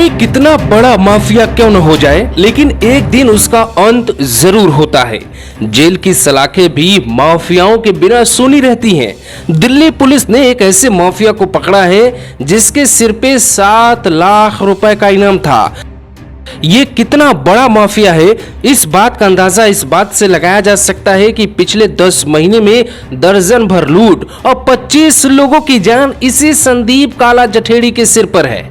कोई कितना बड़ा माफिया क्यों न हो जाए, लेकिन एक दिन उसका अंत जरूर होता है। जेल की सलाखें भी माफियाओं के बिना सुनी रहती हैं। दिल्ली पुलिस ने एक ऐसे माफिया को पकड़ा है जिसके सिर पे 7 लाख रुपए का इनाम था। ये कितना बड़ा माफिया है, इस बात का अंदाजा इस बात से लगाया जा सकता है कि पिछले 10 महीने में दर्जन भर लूट और 25 लोगों की जान इसी संदीप काला जठेड़ी के सिर पर है।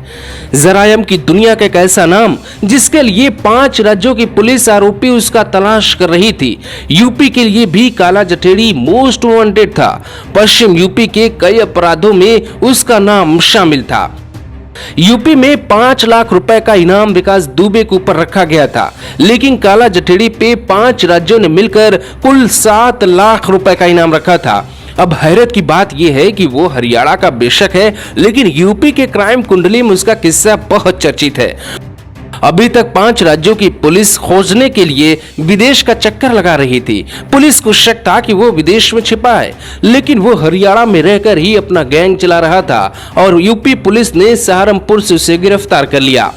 जरायम की दुनिया का एक ऐसा नाम जिसके लिए 5 राज्यों की पुलिस आरोपी उसका तलाश कर रही थी। यूपी के लिए भी काला जठेड़ी मोस्ट वांटेड था। पश्चिम यूपी के कई अपराधों में उसका नाम शामिल था। यूपी में 5 लाख रुपए का इनाम विकास दुबे के ऊपर रखा गया था, लेकिन काला जठेड़ी पे 5 राज्यों ने मिलकर कुल 7 लाख रुपए का इनाम रखा था। अब हैरत की बात यह है कि वो हरियाणा का बेशक है, लेकिन यूपी के क्राइम कुंडली में उसका किस्सा बहुत चर्चित है। अभी तक 5 राज्यों की पुलिस खोजने के लिए विदेश का चक्कर लगा रही थी। पुलिस को शक था कि वो विदेश में छिपा है, लेकिन वो हरियाणा में रहकर ही अपना गैंग चला रहा था और यूपी पुलिस ने सहारनपुर से उसे गिरफ्तार कर लिया।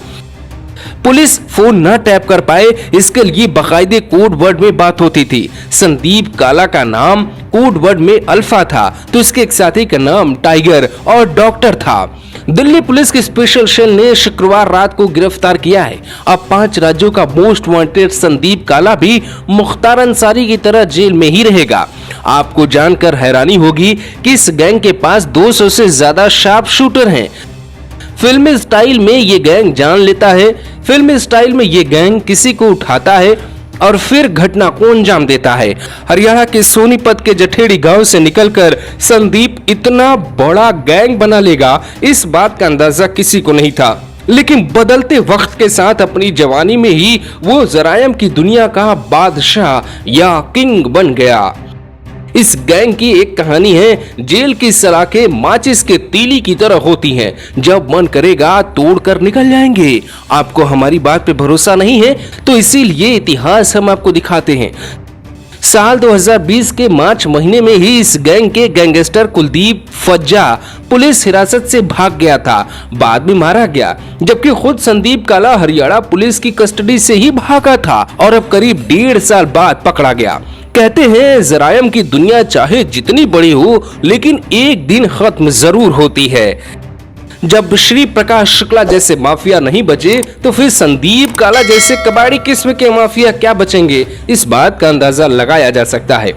पुलिस फोन न टैप कर पाए, इसके लिए बाकायदे कोड वर्ड में बात होती थी। संदीप काला का नाम कोड वर्ड में अल्फा था, तो इसके एक साथी का नाम टाइगर और डॉक्टर था। दिल्ली पुलिस की स्पेशल सेल ने शुक्रवार रात को गिरफ्तार किया है। अब 5 राज्यों का मोस्ट वांटेड संदीप काला भी मुख्तार अंसारी की तरह जेल में ही रहेगा। आपको जानकर हैरानी होगी कि इस गैंग के पास 200 से ज्यादा शार्प शूटर हैं। फिल्मी स्टाइल में ये गैंग जान लेता है, फिल्मी स्टाइल में ये गैंग किसी को उठाता है और फिर घटना को अंजाम देता है। हरियाणा के सोनीपत के जठेड़ी गांव से निकलकर संदीप इतना बड़ा गैंग बना लेगा, इस बात का अंदाजा किसी को नहीं था। लेकिन बदलते वक्त के साथ अपनी जवानी में ही वो जरायम की दुनिया का बादशाह या किंग बन गया। इस गैंग की एक कहानी है। जेल की सलाखें माचिस के तीली की तरह होती हैं, जब मन करेगा तोड़कर निकल जाएंगे। आपको हमारी बात पे भरोसा नहीं है, तो इसीलिए इतिहास हम आपको दिखाते हैं। साल 2020 के मार्च महीने में ही इस गैंग के गैंगस्टर कुलदीप फज्जा पुलिस हिरासत से भाग गया था, बाद में मारा गया, जबकि खुद संदीप काला हरियाणा पुलिस की कस्टडी से ही भागा था और अब करीब 1.5 साल बाद पकड़ा गया। कहते हैं जरायम की दुनिया चाहे जितनी बड़ी हो, लेकिन एक दिन खत्म जरूर होती है। जब श्री प्रकाश शुक्ला जैसे माफिया नहीं बचे, तो फिर संदीप काला जैसे कबाड़ी किस्म के माफिया क्या बचेंगे, इस बात का अंदाजा लगाया जा सकता है।